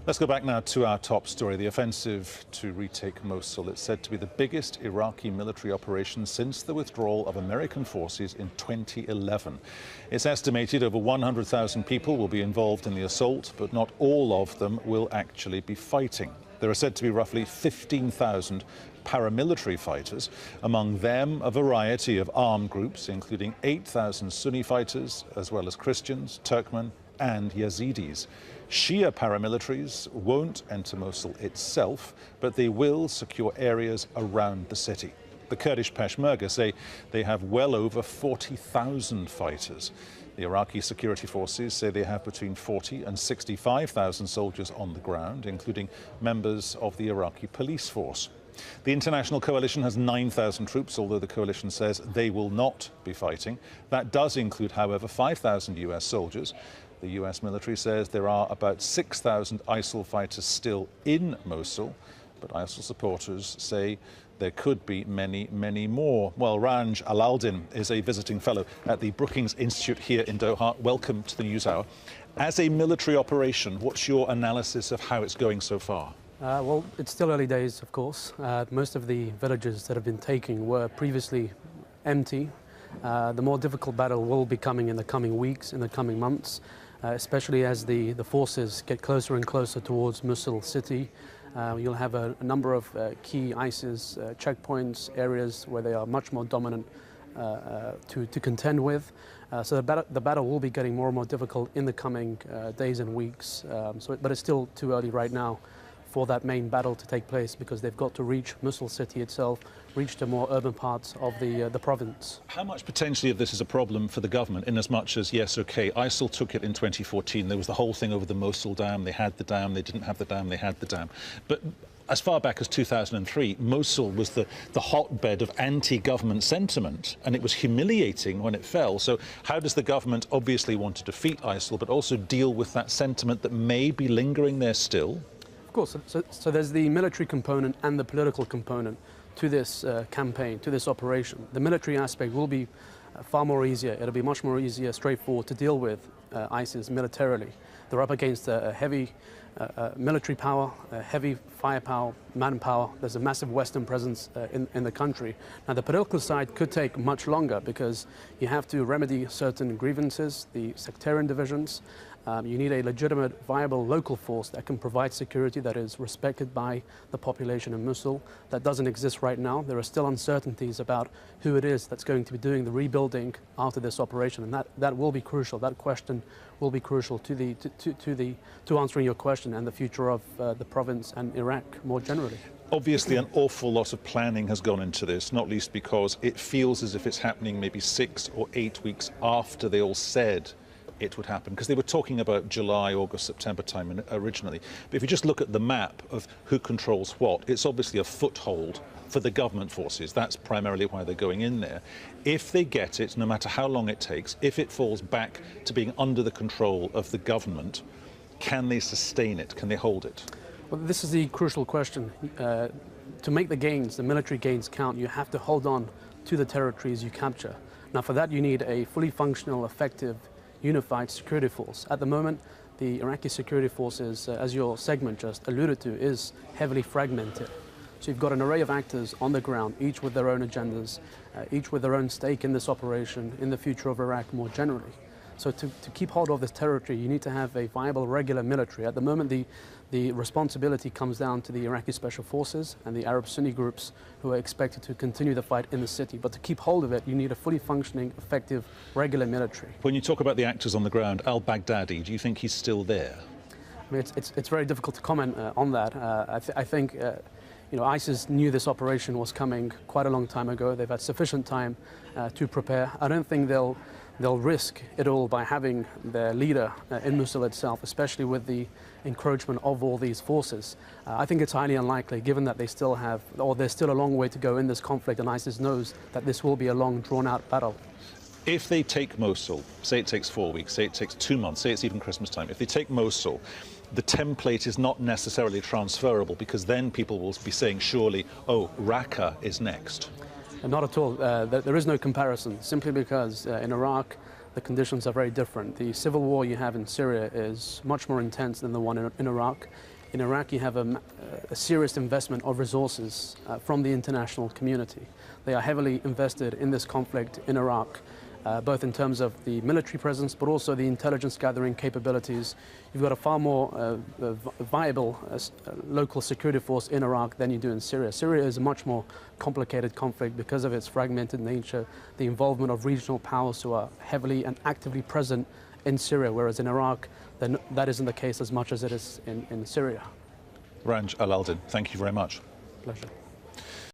Let's go back now to our top story, the offensive to retake Mosul. It's said to be the biggest Iraqi military operation since the withdrawal of American forces in 2011. It's estimated over 100,000 people will be involved in the assault, but not all of them will actually be fighting. There are said to be roughly 15,000 paramilitary fighters, among them a variety of armed groups, including 8,000 Sunni fighters, as well as Christians, Turkmen and Yazidis. Shia paramilitaries won't enter Mosul itself, but they will secure areas around the city. The Kurdish Peshmerga say they have well over 40,000 fighters. The Iraqi security forces say they have between 40 and 65,000 soldiers on the ground, including members of the Iraqi police force. The international coalition has 9,000 troops, although the coalition says they will not be fighting. That does include, however, 5,000 US soldiers. The US military says there are about 6,000 ISIL fighters still in Mosul, but ISIL supporters say there could be many, many more. Well, Ranj Alaaldin is a visiting fellow at the Brookings Institute here in Doha. Welcome to the NewsHour. As a military operation, what's your analysis of how it's going so far? Well, it's still early days, of course. Most of the villages that have been taken were previously empty. The more difficult battle will be coming in the coming weeks, in the coming months, especially as the forces get closer and closer towards Mosul city. You'll have a number of key ISIS checkpoints, areas where they are much more dominant to contend with. So the battle will be getting more and more difficult in the coming days and weeks. But it's still too early right now for that main battle to take place, because they've got to reach Mosul city itself, reach the more urban parts of the province. How much potentially of this is a problem for the government, in as much as, yes, OK, ISIL took it in 2014. There was the whole thing over the Mosul dam. They had the dam, they didn't have the dam, they had the dam. But as far back as 2003, Mosul was the hotbed of anti-government sentiment, and it was humiliating when it fell. So how does the government obviously want to defeat ISIL, but also deal with that sentiment that may be lingering there still? Of course, so there's the military component and the political component to this campaign, to this operation. The military aspect will be far more easier. It'll be much more easier, straightforward to deal with ISIS militarily. They're up against a heavy military power, heavy firepower, manpower. There's a massive Western presence in the country. Now, the political side could take much longer, because you have to remedy certain grievances, the sectarian divisions. You need a legitimate, viable local force that can provide security that is respected by the population in Mosul. That doesn't exist right now. There are still uncertainties about who it is that's going to be doing the rebuilding after this operation, and that will be crucial. That question will be crucial to answering your question and the future of the province and Iraq more generally. Obviously, an awful lot of planning has gone into this, not least because it feels as if it's happening maybe 6 or 8 weeks after they all said it would happen, because they were talking about July, August, September time originally. But if you just look at the map of who controls what, it's obviously a foothold for the government forces. That's primarily why they're going in there. If they get it, no matter how long it takes, if it falls back to being under the control of the government, can they sustain it? Can they hold it? Well, this is the crucial question. To make the gains, the military gains count, you have to hold on to the territories you capture. Now, for that, you need a fully functional, effective, unified security force. At the moment, the Iraqi security forces, as your segment just alluded to, is heavily fragmented. So you've got an array of actors on the ground, each with their own agendas, each with their own stake in this operation, in the future of Iraq more generally. So to keep hold of this territory, you need to have a viable, regular military. At the moment, the responsibility comes down to the Iraqi Special Forces and the Arab Sunni groups, who are expected to continue the fight in the city. But to keep hold of it, you need a fully functioning, effective, regular military. When you talk about the actors on the ground, al-Baghdadi, do you think he's still there? I mean, it's very difficult to comment on that. I think ISIS knew this operation was coming quite a long time ago. They've had sufficient time to prepare. I don't think they'll risk it all by having their leader in Mosul itself, especially with the encroachment of all these forces. I think it's highly unlikely, given that they still have, or there's still a long way to go in this conflict, and ISIS knows that this will be a long, drawn-out battle. If they take Mosul, say it takes 4 weeks, say it takes 2 months, say it's even Christmas time, if they take Mosul, the template is not necessarily transferable, because then people will be saying, surely, oh, Raqqa is next. Not at all. There is no comparison, simply because in Iraq the conditions are very different. The civil war you have in Syria is much more intense than the one in Iraq. In Iraq, you have a serious investment of resources from the international community. They are heavily invested in this conflict in Iraq, both in terms of the military presence, but also the intelligence gathering capabilities. You've got a far more viable local security force in Iraq than you do in Syria. Syria is a much more complicated conflict because of its fragmented nature, the involvement of regional powers who are heavily and actively present in Syria, whereas in Iraq, then that isn't the case as much as it is in Syria. Ranj Alaaldin, thank you very much. Pleasure.